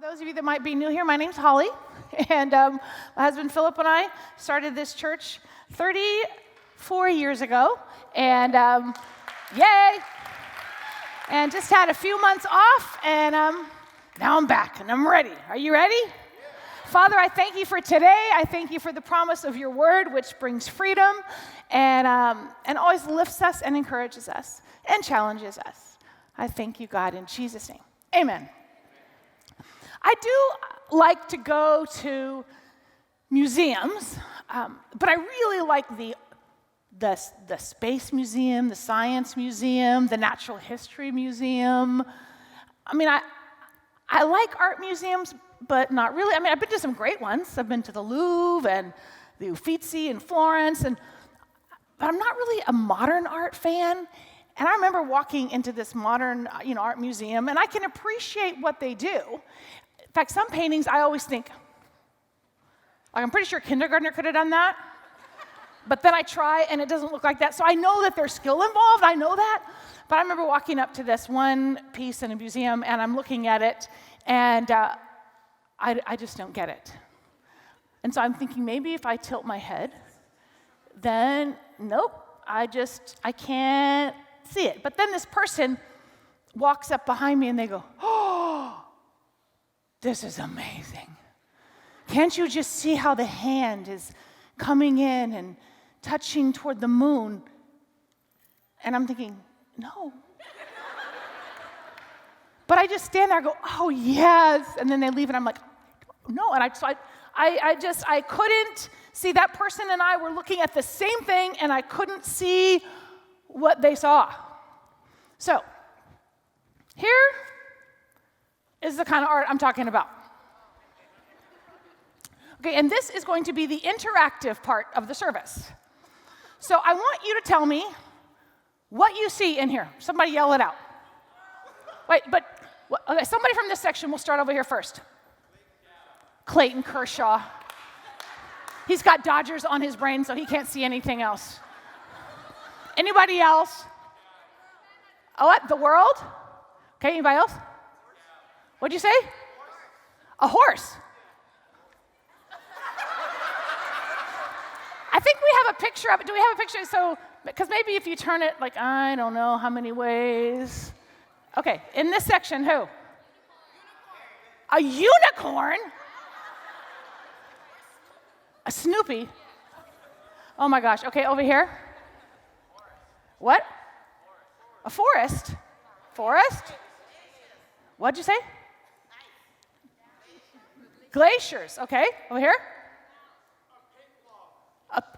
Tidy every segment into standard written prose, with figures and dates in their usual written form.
those of you that might be new here, my name's Holly, and my husband Philip and I started this church 34 years ago, and yay! And just had a few months off, and now I'm back, and I'm ready. Are you ready? Father, I thank you for today. I thank you for the promise of your word, which brings freedom and always lifts us and encourages us and challenges us. I thank you, God, in Jesus' name. Amen. I do like to go to museums, but I really like the Space Museum, the Science Museum, the Natural History Museum. I mean, I like art museums, but not really. I mean, I've been to some great ones. I've been to the Louvre and the Uffizi in Florence, but I'm not really a modern art fan. And I remember walking into this modern, art museum, and I can appreciate what they do. In fact, some paintings I always think, I'm pretty sure a kindergartner could have done that. But then I try, and it doesn't look like that. So I know that there's skill involved. I know that. But I remember walking up to this one piece in a museum, and I'm looking at it, and I just don't get it. And so I'm thinking, maybe if I tilt my head, then nope, I can't see it. But then this person walks up behind me, and they go, "Oh, this is amazing. Can't you just see how the hand is coming in and touching toward the moon?" And I'm thinking, no. But I just stand there and go, "Oh, yes." And then they leave, and I'm like, no. And I couldn't see. That person and I were looking at the same thing, and I couldn't see what they saw. So here is the kind of art I'm talking about. Okay, and this is going to be the interactive part of the service. So I want you to tell me what you see in here. Somebody yell it out. Wait, okay, somebody from this section, we'll start over here first. Clayton Kershaw. He's got Dodgers on his brain, so he can't see anything else. Anybody else? Oh, what? The world? Okay, anybody else? What'd you say? A horse. I think we have a picture of it. Do we have a picture? So, because maybe if you turn it, I don't know how many ways. Okay, in this section, who? A unicorn? A Snoopy? Oh my gosh. Okay, over here. What? A forest? Forest? What'd you say? Glaciers. Okay, over here.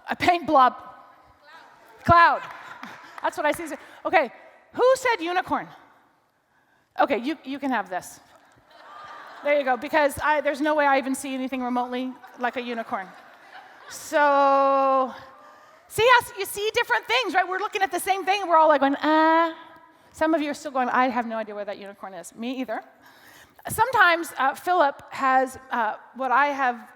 A paint blob. Cloud. That's what I see. Okay, who said unicorn? Okay, you can have this. There you go, because there's no way I even see anything remotely like a unicorn. So, see how you see different things, right? We're looking at the same thing, and we're all like going, Some of you are still going, I have no idea where that unicorn is. Me either. Sometimes Philip has what I have,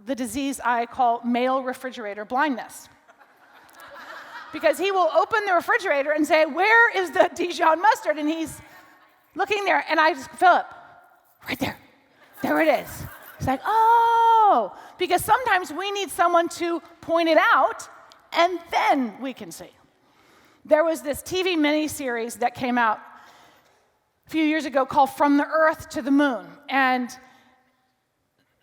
the disease I call male refrigerator blindness. Because he will open the refrigerator and say, "Where is the Dijon mustard?" And he's looking there, and I just, "Philip, right there. There it is." He's like, "Oh," because sometimes we need someone to point it out, and then we can see. There was this TV miniseries that came out a few years ago called From the Earth to the Moon, and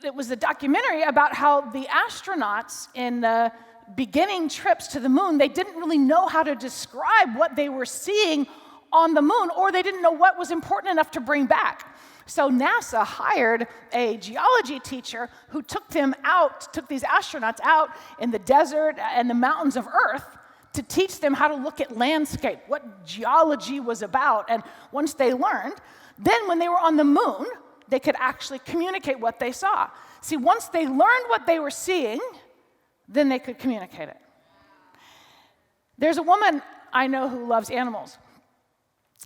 it was a documentary about how the astronauts in the beginning trips to the moon, they didn't really know how to describe what they were seeing on the moon, or they didn't know what was important enough to bring back. So NASA hired a geology teacher who took these astronauts out in the desert and the mountains of Earth to teach them how to look at landscape, what geology was about. And once they learned, then when they were on the moon, they could actually communicate what they saw. See, once they learned what they were seeing, then they could communicate it. There's a woman I know who loves animals,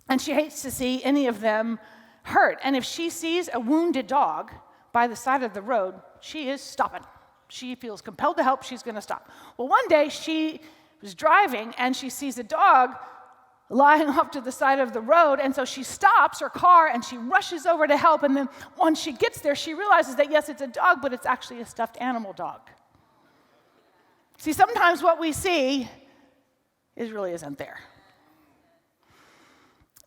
and she hates to see any of them hurt. And if she sees a wounded dog by the side of the road, she is stopping. She feels compelled to help, she's going to stop. Well, one day she was driving, and she sees a dog lying off to the side of the road. And so she stops her car and she rushes over to help. And then once she gets there, she realizes that, yes, it's a dog, but it's actually a stuffed animal dog. See, sometimes what we see really isn't there.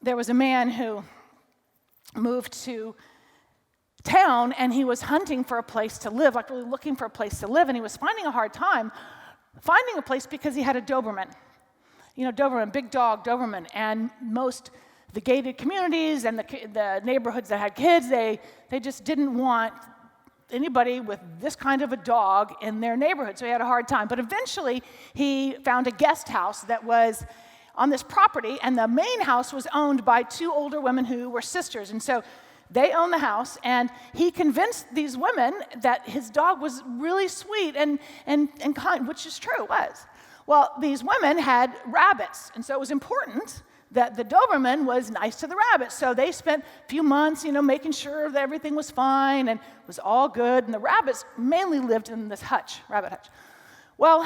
There was a man who moved to town, and he was hunting for a place to live, like really looking for a place to live, and he was finding a hard time finding a place because he had a Doberman. You know, Doberman, big dog Doberman, and most the gated communities and the neighborhoods that had kids, they just didn't want anybody with this kind of a dog in their neighborhood, so he had a hard time. But eventually, he found a guest house that was on this property, and the main house was owned by two older women who were sisters, and so they owned the house, and he convinced these women that his dog was really sweet and kind, which is true, it was. Well, these women had rabbits, and so it was important that the Doberman was nice to the rabbits. So they spent a few months, making sure that everything was fine and was all good. And the rabbits mainly lived in this rabbit hutch. Well,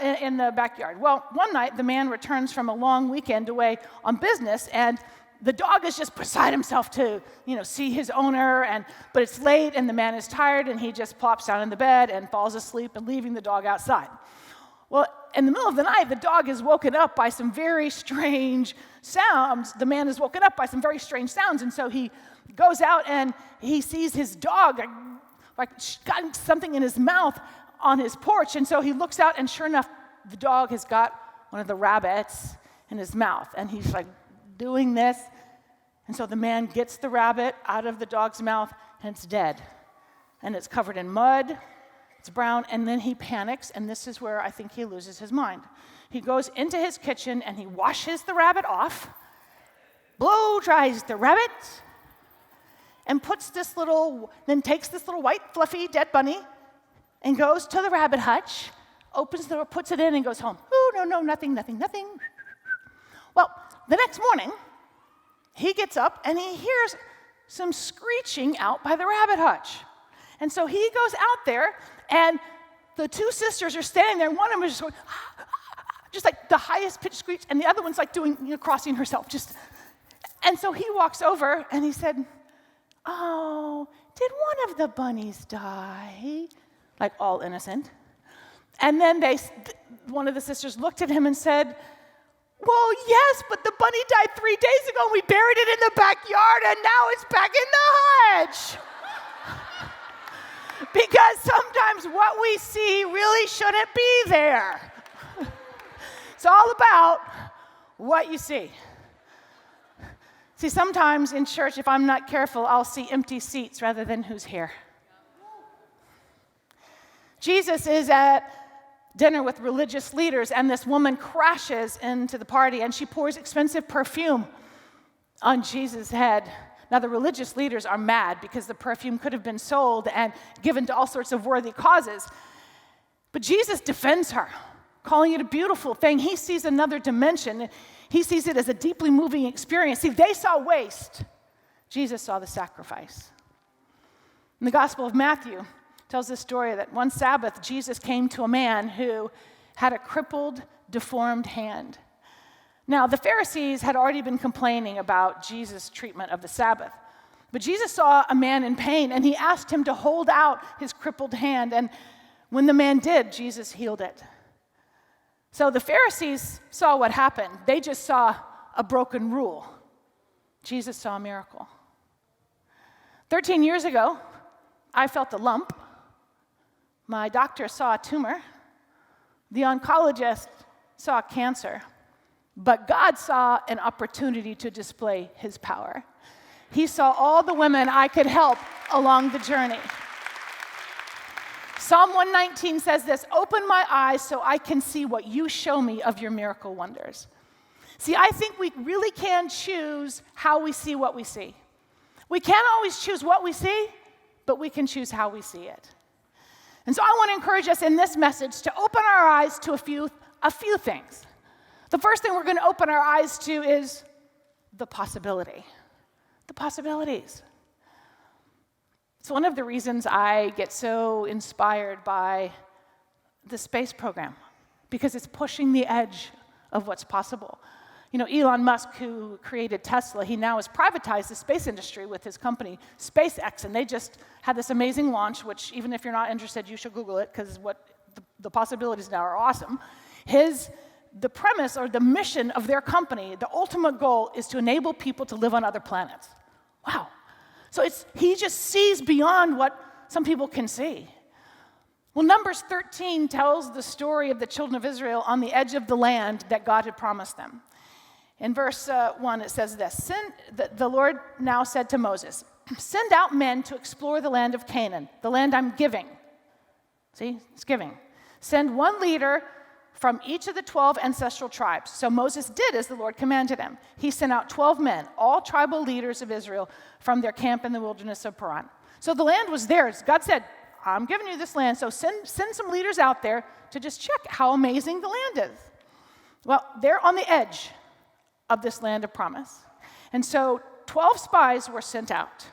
in the backyard. Well, one night the man returns from a long weekend away on business, and the dog is just beside himself to, see his owner. But it's late, and the man is tired, and he just plops down in the bed and falls asleep, and leaving the dog outside. Well, in the middle of the night, the dog is woken up by some very strange sounds. The man is woken up by some very strange sounds, and so he goes out and he sees his dog like got something in his mouth on his porch, and so he looks out, and sure enough, the dog has got one of the rabbits in his mouth, and he's like doing this, and so the man gets the rabbit out of the dog's mouth, and it's dead, and it's covered in mud. It's brown, and then he panics, and this is where I think he loses his mind. He goes into his kitchen, and he washes the rabbit off, blow dries the rabbit, and then takes this little white, fluffy, dead bunny, and goes to the rabbit hutch, opens the door, puts it in, and goes home. Oh, no, nothing. Well, the next morning, he gets up, and he hears some screeching out by the rabbit hutch. And so he goes out there, and the two sisters are standing there, and one of them is just going, just like the highest pitched screech, and the other one's like doing, crossing herself. And so he walks over, and he said, "Oh, did one of the bunnies die?" Like all innocent. And then one of the sisters looked at him and said, "Well, yes, but the bunny died 3 days ago, and we buried it in the backyard, and now it's back in the hutch." Because sometimes what we see really shouldn't be there. It's all about what you see. See, sometimes in church, if I'm not careful, I'll see empty seats rather than who's here. Jesus is at dinner with religious leaders, and this woman crashes into the party, and she pours expensive perfume on Jesus' head. Now, the religious leaders are mad because the perfume could have been sold and given to all sorts of worthy causes. But Jesus defends her, calling it a beautiful thing. He sees another dimension. He sees it as a deeply moving experience. See, they saw waste. Jesus saw the sacrifice. In the Gospel of Matthew, tells this story that one Sabbath, Jesus came to a man who had a crippled, deformed hand. Now, the Pharisees had already been complaining about Jesus' treatment of the Sabbath. But Jesus saw a man in pain, and he asked him to hold out his crippled hand. And when the man did, Jesus healed it. So the Pharisees saw what happened. They just saw a broken rule. Jesus saw a miracle. 13 years ago, I felt a lump. My doctor saw a tumor. The oncologist saw cancer. But God saw an opportunity to display his power. He saw all the women I could help along the journey. Psalm 119 says this, "Open my eyes so I can see what you show me of your miracle wonders." See, I think we really can choose how we see what we see. We can't always choose what we see, but we can choose how we see it. And so I want to encourage us in this message to open our eyes to a few things. The first thing we're going to open our eyes to is the possibility. The possibilities. It's one of the reasons I get so inspired by the space program, because it's pushing the edge of what's possible. You know, Elon Musk, who created Tesla, he now has privatized the space industry with his company, SpaceX, and they just had this amazing launch, which even if you're not interested, you should Google it, because what the possibilities now are awesome. The premise or the mission of their company, the ultimate goal is to enable people to live on other planets. Wow. So he just sees beyond what some people can see. Well, Numbers 13 tells the story of the children of Israel on the edge of the land that God had promised them. In verse 1, it says this, the Lord now said to Moses, "Send out men to explore the land of Canaan, the land I'm giving." See, it's giving. "Send one leader from each of the 12 ancestral tribes." So Moses did as the Lord commanded him. He sent out 12 men, all tribal leaders of Israel, from their camp in the wilderness of Paran. So the land was theirs. God said, "I'm giving you this land, so send some leaders out there to just check how amazing the land is." Well, they're on the edge of this land of promise. And so 12 spies were sent out.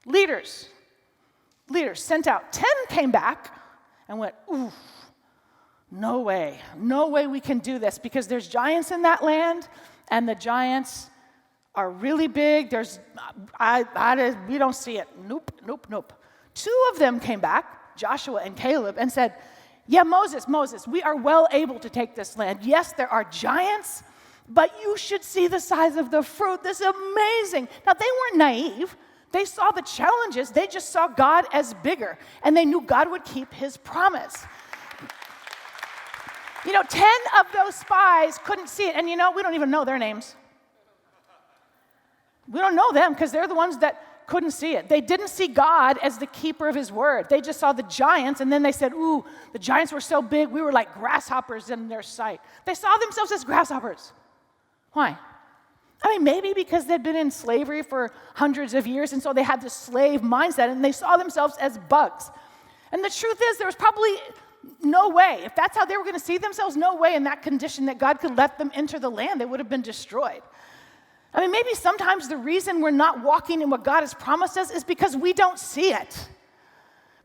Leaders sent out. 10 came back and went, "Ooh, no way we can do this, because there's giants in that land, and the giants are really big. We don't see it. Nope. 2 of them came back, Joshua and Caleb, and said, "Yeah, Moses, we are well able to take this land. Yes, there are giants, but you should see the size of the fruit. This is amazing." Now, they weren't naive. They saw the challenges. They just saw God as bigger, and they knew God would keep his promise. You know, 10 of those spies couldn't see it, and you know, we don't even know their names. We don't know them because they're the ones that couldn't see it. They didn't see God as the keeper of his word. They just saw the giants, and then they said, "Ooh, the giants were so big, we were like grasshoppers in their sight." They saw themselves as grasshoppers. Why? I mean, maybe because they'd been in slavery for hundreds of years, and so they had this slave mindset, and they saw themselves as bugs. And the truth is, there was probably no way, if that's how they were going to see themselves, no way in that condition that God could let them enter the land. They would have been destroyed. I mean, maybe sometimes the reason we're not walking in what God has promised us is because we don't see it.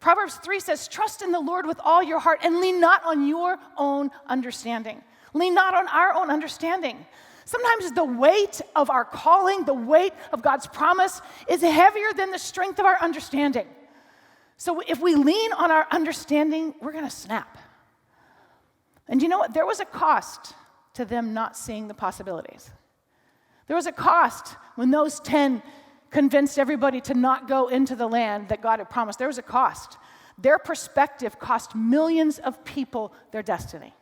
Proverbs 3 says, "Trust in the Lord with all your heart and lean not on your own understanding." Lean not on our own understanding. Sometimes the weight of our calling, the weight of God's promise is heavier than the strength of our understanding. So if we lean on our understanding, we're going to snap. And you know what? There was a cost to them not seeing the possibilities. There was a cost when those 10 convinced everybody to not go into the land that God had promised. There was a cost. Their perspective cost millions of people their destiny.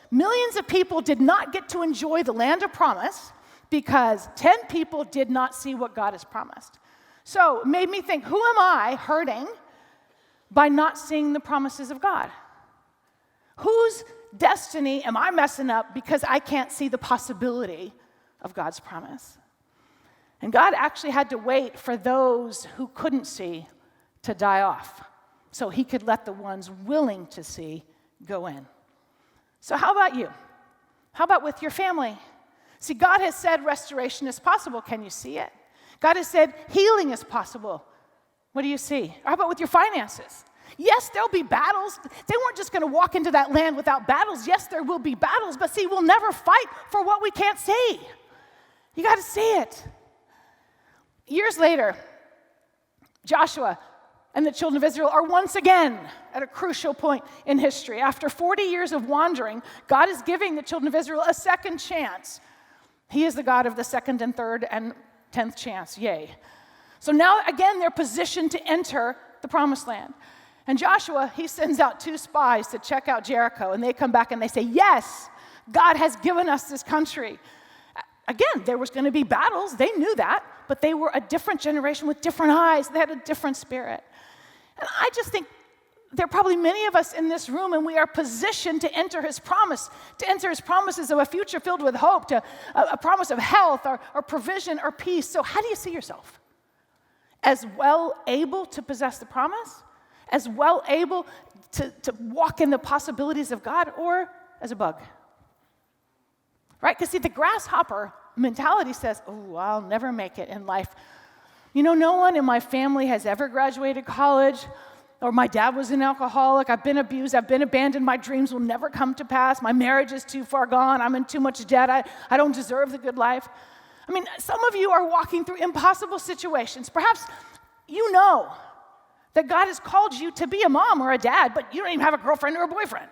Millions of people did not get to enjoy the land of promise because 10 people did not see what God has promised. So it made me think, who am I hurting by not seeing the promises of God? Whose destiny am I messing up because I can't see the possibility of God's promise? And God actually had to wait for those who couldn't see to die off so he could let the ones willing to see go in. So how about you? How about with your family? See, God has said restoration is possible. Can you see it? God has said healing is possible. What do you see? How about with your finances? Yes, there'll be battles. They weren't just going to walk into that land without battles. Yes, there will be battles, but see, we'll never fight for what we can't see. You got to see it. Years later, Joshua and the children of Israel are once again at a crucial point in history. After 40 years of wandering, God is giving the children of Israel a second chance. He is the God of the second and third and 10th chance. Yay. So now, again, they're positioned to enter the promised land. And Joshua, he sends out 2 spies to check out Jericho, and they come back and they say, "Yes, God has given us this country." Again, there was going to be battles. They knew that, but they were a different generation with different eyes. They had a different spirit. And I just think there are probably many of us in this room, and we are positioned to enter his promise, to enter his promises of a future filled with hope, to a promise of health or provision or peace. So how do you see yourself? As well able to possess the promise? As well able to walk in the possibilities of God, or as a bug? Right? Because see, the grasshopper mentality says, "Oh, I'll never make it in life. You know, no one in my family has ever graduated college. Or my dad was an alcoholic, I've been abused, I've been abandoned, my dreams will never come to pass, my marriage is too far gone, I'm in too much debt, I don't deserve the good life. I mean, some of you are walking through impossible situations. Perhaps you know that God has called you to be a mom or a dad, but you don't even have a girlfriend or a boyfriend.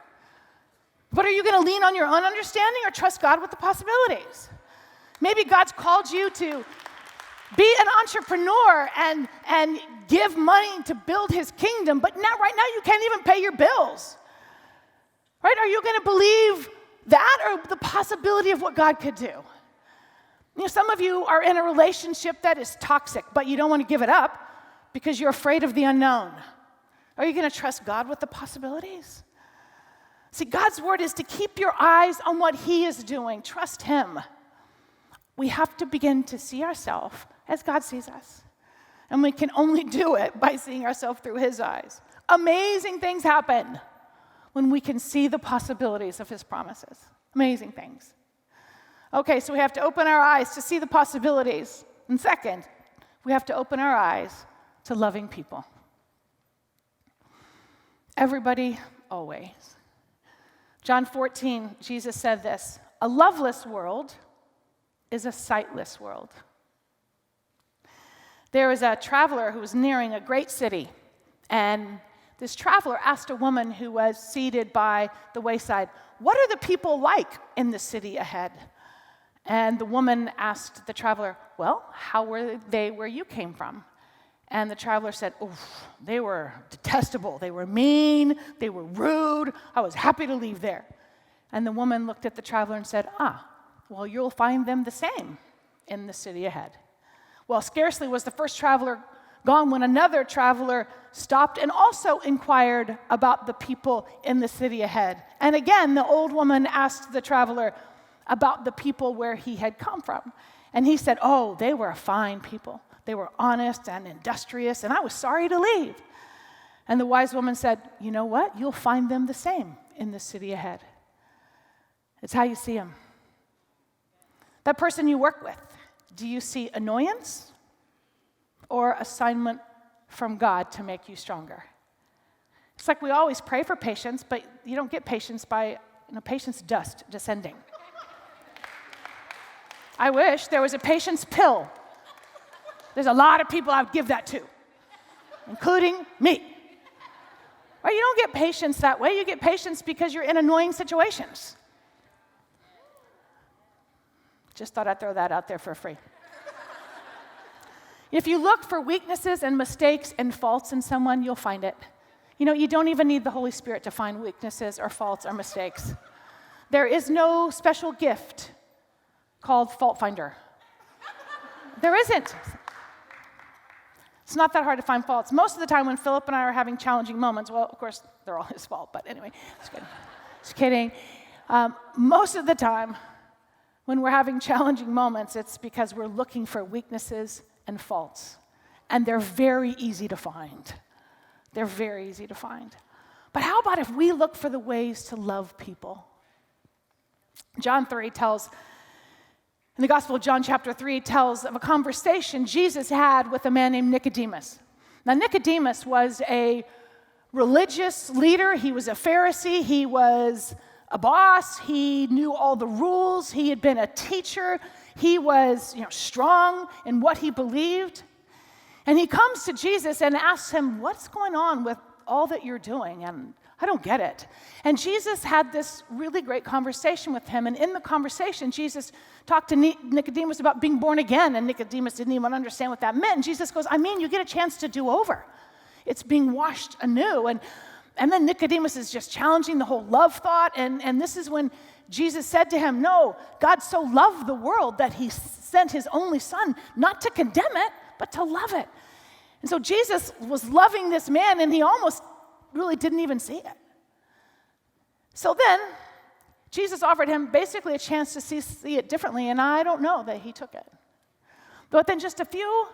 But are you going to lean on your own understanding or trust God with the possibilities? Maybe God's called you to be an entrepreneur and give money to build his kingdom, but now, right now you can't even pay your bills. Right? Are you going to believe that or the possibility of what God could do? You know, some of you are in a relationship that is toxic, but you don't want to give it up because you're afraid of the unknown. Are you going to trust God with the possibilities? See, God's word is to keep your eyes on what he is doing. Trust him. We have to begin to see ourselves as God sees us. And we can only do it by seeing ourselves through his eyes. Amazing things happen when we can see the possibilities of his promises. Amazing things. Okay, so we have to open our eyes to see the possibilities. And second, we have to open our eyes to loving people. Everybody, always. John 14, Jesus said this, "A loveless world is a sightless world." There was a traveler who was nearing a great city, and this traveler asked a woman who was seated by the wayside, "What are the people like in the city ahead?" And the woman asked the traveler, "Well, how were they where you came from?" And the traveler said, "They were detestable. They were mean. They were rude. I was happy to leave there." And the woman looked at the traveler and said, "Well, you'll find them the same in the city ahead." Well, scarcely was the first traveler gone when another traveler stopped and also inquired about the people in the city ahead. And again, the old woman asked the traveler about the people where he had come from. And he said, "Oh, they were fine people. They were honest and industrious, and I was sorry to leave." And the wise woman said, "You know what? You'll find them the same in the city ahead." It's how you see them. That person you work with, do you see annoyance or assignment from God to make you stronger? It's like we always pray for patience, but you don't get patience by patience dust descending. I wish there was a patience pill. There's a lot of people I would give that to, including me. Right? You don't get patience that way. You get patience because you're in annoying situations. Just thought I'd throw that out there for free. If you look for weaknesses and mistakes and faults in someone, you'll find it. You don't even need the Holy Spirit to find weaknesses or faults or mistakes. There is no special gift called fault finder. There isn't. It's not that hard to find faults. Most of the time when Philip and I are having challenging moments, well, of course, they're all his fault, but anyway, just kidding. Most of the time when we're having challenging moments, it's because we're looking for weaknesses and faults. And they're very easy to find. They're very easy to find. But how about if we look for the ways to love people? John 3 tells, in the Gospel of John chapter 3, tells of a conversation Jesus had with a man named Nicodemus. Now, Nicodemus was a religious leader. He was a Pharisee. He was a boss. He knew all the rules. He had been a teacher. He was, strong in what he believed. And he comes to Jesus and asks him, "What's going on with all that you're doing? And I don't get it." And Jesus had this really great conversation with him. And in the conversation, Jesus talked to Nicodemus about being born again. And Nicodemus didn't even understand what that meant. And Jesus goes, you get a chance to do over. It's being washed anew. And then Nicodemus is just challenging the whole love thought. And this is when Jesus said to him, "No, God so loved the world that he sent his only son, not to condemn it, but to love it." And so Jesus was loving this man, and he almost really didn't even see it. So then, Jesus offered him basically a chance to see it differently, and I don't know that he took it. But then just a few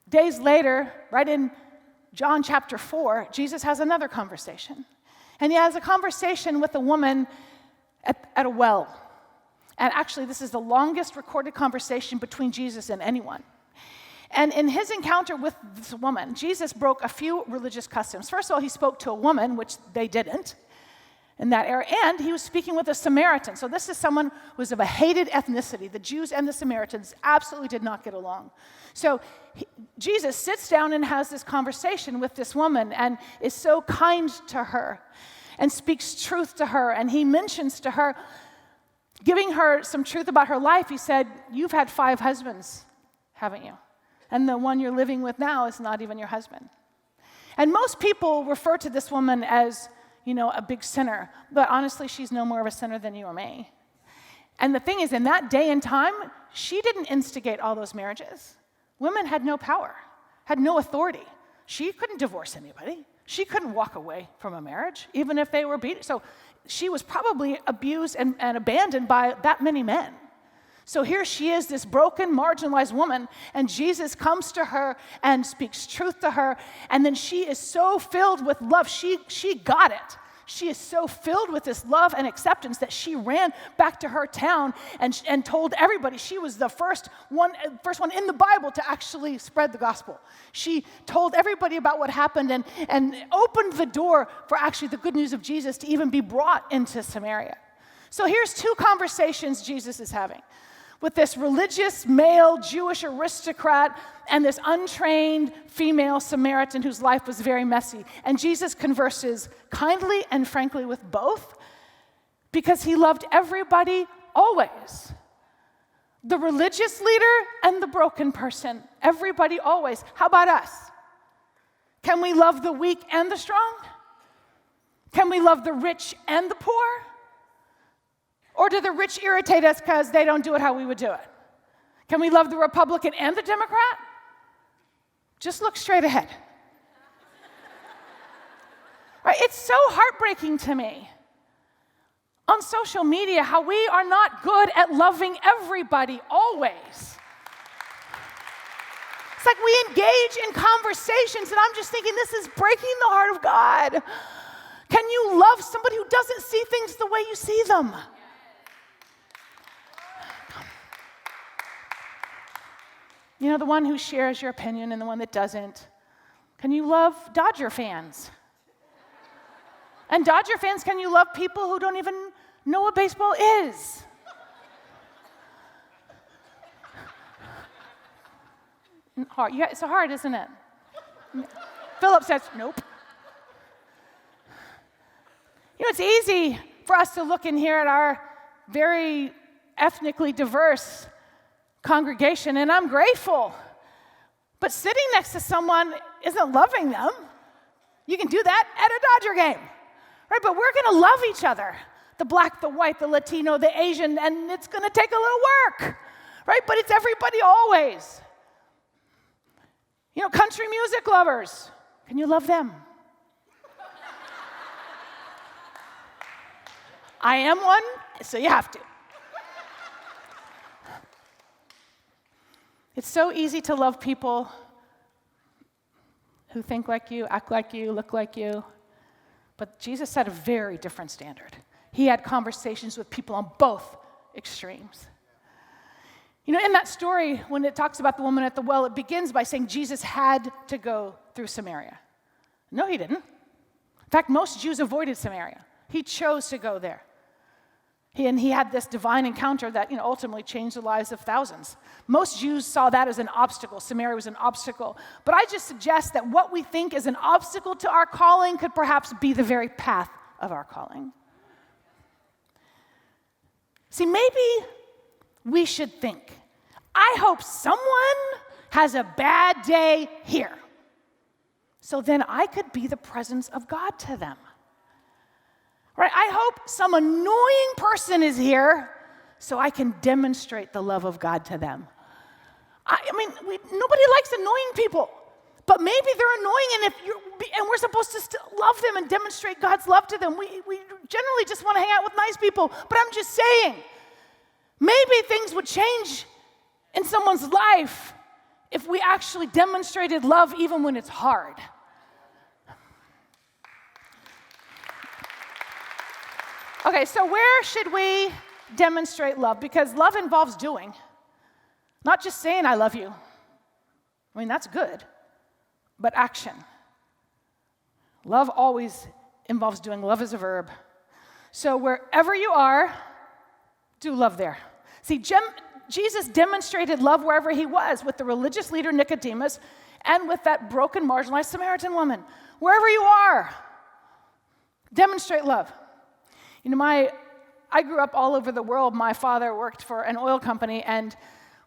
days later, right in John chapter 4, Jesus has another conversation. And he has a conversation with a woman at a well. And actually, this is the longest recorded conversation between Jesus and anyone. And in his encounter with this woman, Jesus broke a few religious customs. First of all, he spoke to a woman, which they didn't in that era, and he was speaking with a Samaritan. So this is someone who was of a hated ethnicity. The Jews and the Samaritans absolutely did not get along. So Jesus sits down and has this conversation with this woman and is so kind to her and speaks truth to her. And he mentions to her, giving her some truth about her life, he said, "You've had 5 husbands, haven't you? And the one you're living with now is not even your husband." And most people refer to this woman as, a big sinner. But honestly, she's no more of a sinner than you or me. And the thing is, in that day and time, she didn't instigate all those marriages. Women had no power, had no authority. She couldn't divorce anybody. She couldn't walk away from a marriage, even if they were beaten. So she was probably abused and abandoned by that many men. So here she is, this broken, marginalized woman, and Jesus comes to her and speaks truth to her, and then she is so filled with love. She got it. She is so filled with this love and acceptance that she ran back to her town and told everybody. She was the first one in the Bible to actually spread the gospel. She told everybody about what happened and opened the door for actually the good news of Jesus to even be brought into Samaria. So here's 2 conversations Jesus is having with this religious male Jewish aristocrat and this untrained female Samaritan whose life was very messy. And Jesus converses kindly and frankly with both because he loved everybody always. The religious leader and the broken person, everybody always. How about us? Can we love the weak and the strong? Can we love the rich and the poor? Or do the rich irritate us because they don't do it how we would do it? Can we love the Republican and the Democrat? Just look straight ahead. Right? It's so heartbreaking to me on social media how we are not good at loving everybody always. It's like we engage in conversations and I'm just thinking this is breaking the heart of God. Can you love somebody who doesn't see things the way you see them? The one who shares your opinion and the one that doesn't. Can you love Dodger fans? And Dodger fans, can you love people who don't even know what baseball is? Hard. Yeah, it's hard, isn't it? Philip says, nope. It's easy for us to look in here at our very ethnically diverse congregation, and I'm grateful. But sitting next to someone isn't loving them. You can do that at a Dodger game, right? But we're going to love each other. The black, the white, the Latino, the Asian, and it's going to take a little work, right? But it's everybody always. Country music lovers, can you love them? I am one, so you have to. It's so easy to love people who think like you, act like you, look like you. But Jesus set a very different standard. He had conversations with people on both extremes. In that story, when it talks about the woman at the well, it begins by saying Jesus had to go through Samaria. No, he didn't. In fact, most Jews avoided Samaria. He chose to go there. He had this divine encounter that ultimately changed the lives of thousands. Most Jews saw that as an obstacle. Samaria was an obstacle. But I just suggest that what we think is an obstacle to our calling could perhaps be the very path of our calling. See, maybe we should think, I hope someone has a bad day here, so then I could be the presence of God to them. Right? I hope some annoying person is here so I can demonstrate the love of God to them. Nobody likes annoying people, but maybe they're annoying, and we're supposed to still love them and demonstrate God's love to them. We generally just want to hang out with nice people, but I'm just saying, maybe things would change in someone's life if we actually demonstrated love even when it's hard. Okay, so where should we demonstrate love? Because love involves doing, not just saying I love you. I mean, that's good, but action. Love always involves doing. Love is a verb. So wherever you are, do love there. See, Jesus demonstrated love wherever he was, with the religious leader Nicodemus and with that broken, marginalized Samaritan woman. Wherever you are, demonstrate love. You know, I grew up all over the world. My father worked for an oil company, and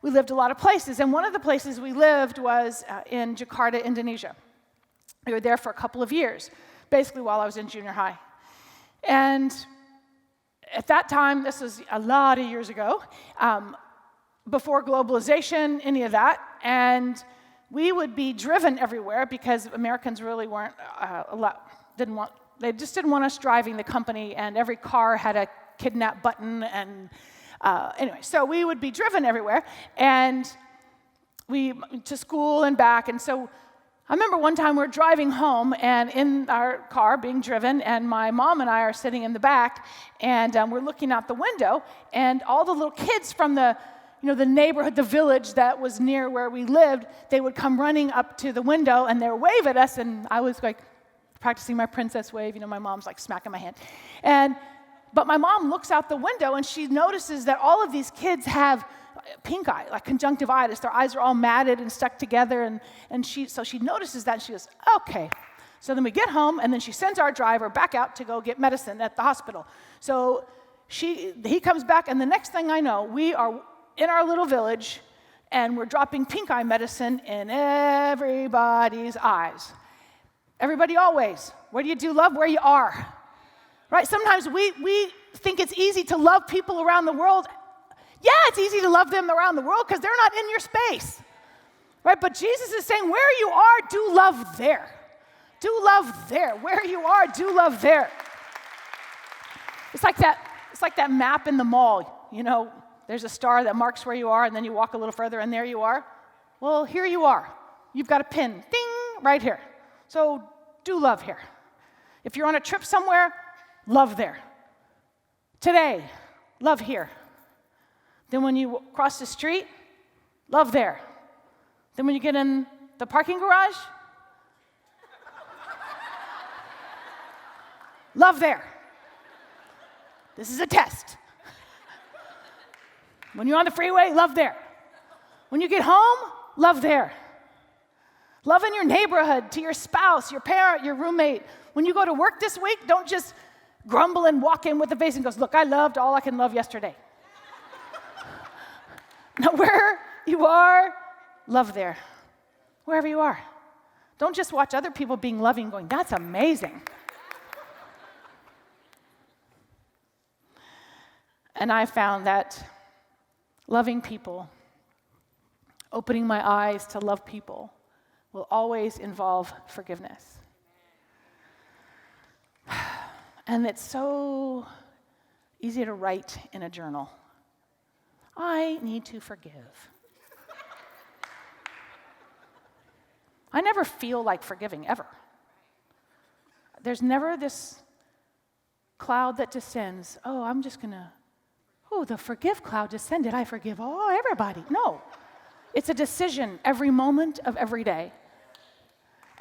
we lived a lot of places. And one of the places we lived was in Jakarta, Indonesia. We were there for a couple of years, basically while I was in junior high. And at that time, this was a lot of years ago, before globalization, any of that, and we would be driven everywhere because Americans really weren't they just didn't want us driving the company, and every car had a kidnap button, and anyway, so we would be driven everywhere, and to school and back, and so I remember one time we're driving home and in our car being driven, and my mom and I are sitting in the back, and we're looking out the window, and all the little kids from the neighborhood, the village that was near where we lived, they would come running up to the window and they'd wave at us, and I was like practicing my princess wave. My mom's like smacking my hand. But my mom looks out the window and she notices that all of these kids have pink eye, like conjunctivitis. Their eyes are all matted and stuck together, so she notices that, and she goes, okay. So then we get home, and then she sends our driver back out to go get medicine at the hospital. So he comes back, and the next thing I know, we are in our little village, and we're dropping pink eye medicine in everybody's eyes. Everybody always. Where do you do love? Where you are. Right? Sometimes we think it's easy to love people around the world. Yeah, it's easy to love them around the world because they're not in your space. Right? But Jesus is saying, where you are, do love there. Do love there. Where you are, do love there. It's like that map in the mall. There's a star that marks where you are, and then you walk a little further, and there you are. Well, here you are. You've got a pin, ding, right here. So do love here. If you're on a trip somewhere, love there. Today, love here. Then when you cross the street, love there. Then when you get in the parking garage, love there. This is a test. When you're on the freeway, love there. When you get home, love there. Love in your neighborhood, to your spouse, your parent, your roommate. When you go to work this week, don't just grumble and walk in with a face and goes, look, I loved all I can love yesterday. Now, where you are, love there. Wherever you are. Don't just watch other people being loving going, that's amazing. And I found that loving people, opening my eyes to love people, will always involve forgiveness. And it's so easy to write in a journal. I need to forgive. I never feel like forgiving, ever. There's never this cloud that descends. The forgive cloud descended. I forgive everybody. No. It's a decision every moment of every day.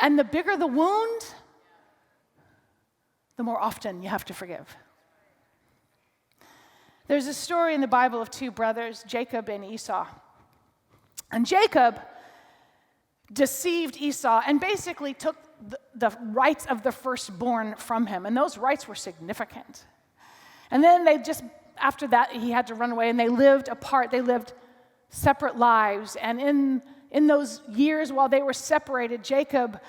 And the bigger the wound, the more often you have to forgive. There's a story in the Bible of two brothers, Jacob and Esau. And Jacob deceived Esau and basically took the rights of the firstborn from him. And those rights were significant. And then after that, he had to run away, and they lived apart. They lived separate lives. And in those years while they were separated, Jacob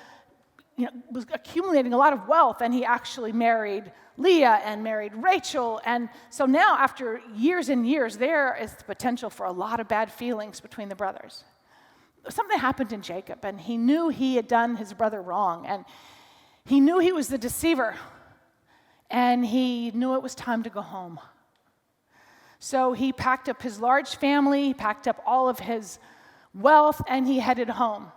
was accumulating a lot of wealth, and he actually married Leah and married Rachel. And so now, after years and years, there is the potential for a lot of bad feelings between the brothers. Something happened in Jacob, and he knew he had done his brother wrong, and he knew he was the deceiver, and he knew it was time to go home. So he packed up his large family, he packed up all of his wealth, and he headed home.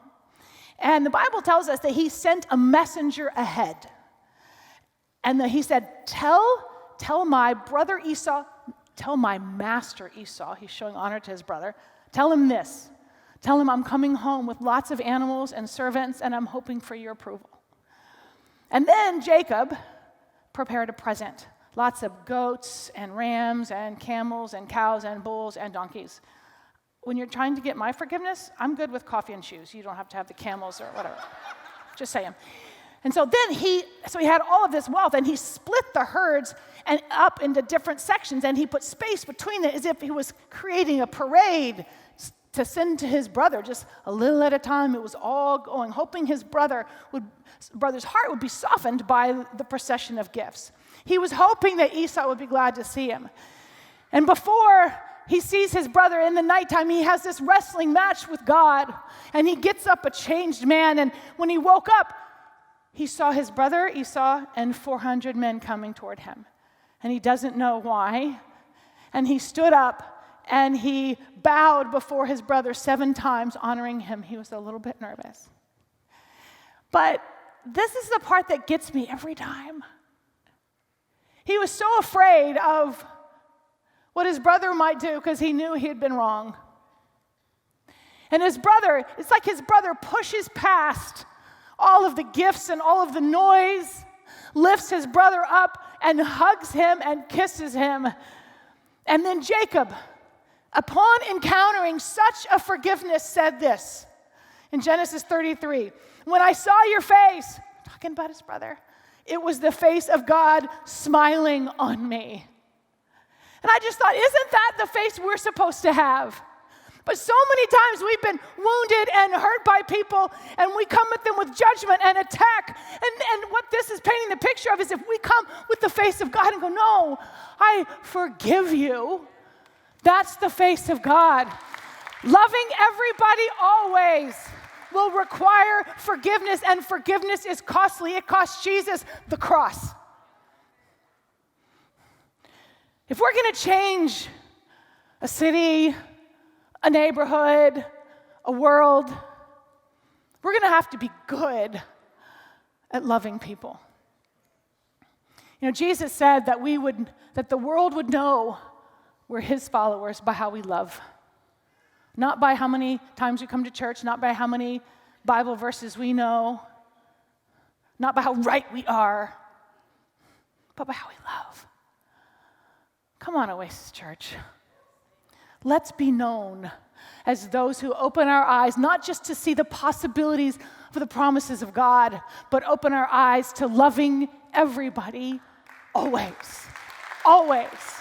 And the Bible tells us that he sent a messenger ahead. And he said, tell my brother Esau, tell my master Esau, he's showing honor to his brother, tell him this. Tell him I'm coming home with lots of animals and servants, and I'm hoping for your approval. And then Jacob prepared a present. Lots of goats and rams and camels and cows and bulls and donkeys. When you're trying to get my forgiveness, I'm good with coffee and shoes. You don't have to have the camels or whatever. Just saying. And so then he had all of this wealth, and he split the herds and up into different sections, and he put space between it as if he was creating a parade to send to his brother, just a little at a time. It was all going, hoping his brother's heart would be softened by the procession of gifts. He was hoping that Esau would be glad to see him. And before he sees his brother in the nighttime, he has this wrestling match with God, and he gets up a changed man. And when he woke up, he saw his brother Esau and 400 men coming toward him. And he doesn't know why. And he stood up and he bowed before his brother 7 times, honoring him. He was a little bit nervous. But this is the part that gets me every time. He was so afraid of what his brother might do because he knew he had been wrong. And his brother, it's like his brother pushes past all of the gifts and all of the noise, lifts his brother up and hugs him and kisses him. And then Jacob, upon encountering such a forgiveness, said this in Genesis 33, "When I saw your face," talking about his brother, "it was the face of God smiling on me." And I just thought, isn't that the face we're supposed to have? But so many times we've been wounded and hurt by people, and we come at them with judgment and attack. And what this is painting the picture of is if we come with the face of God and go, "No, I forgive you," that's the face of God. Loving everybody always will require forgiveness, and forgiveness is costly. It cost Jesus the cross. If we're going to change a city, a neighborhood, a world, we're going to have to be good at loving people. You know, Jesus said that that the world would know we're his followers by how we love. Not by how many times we come to church, not by how many Bible verses we know, not by how right we are, but by how we love. Come on, Oasis Church. Let's be known as those who open our eyes, not just to see the possibilities of the promises of God, but open our eyes to loving everybody always. Always.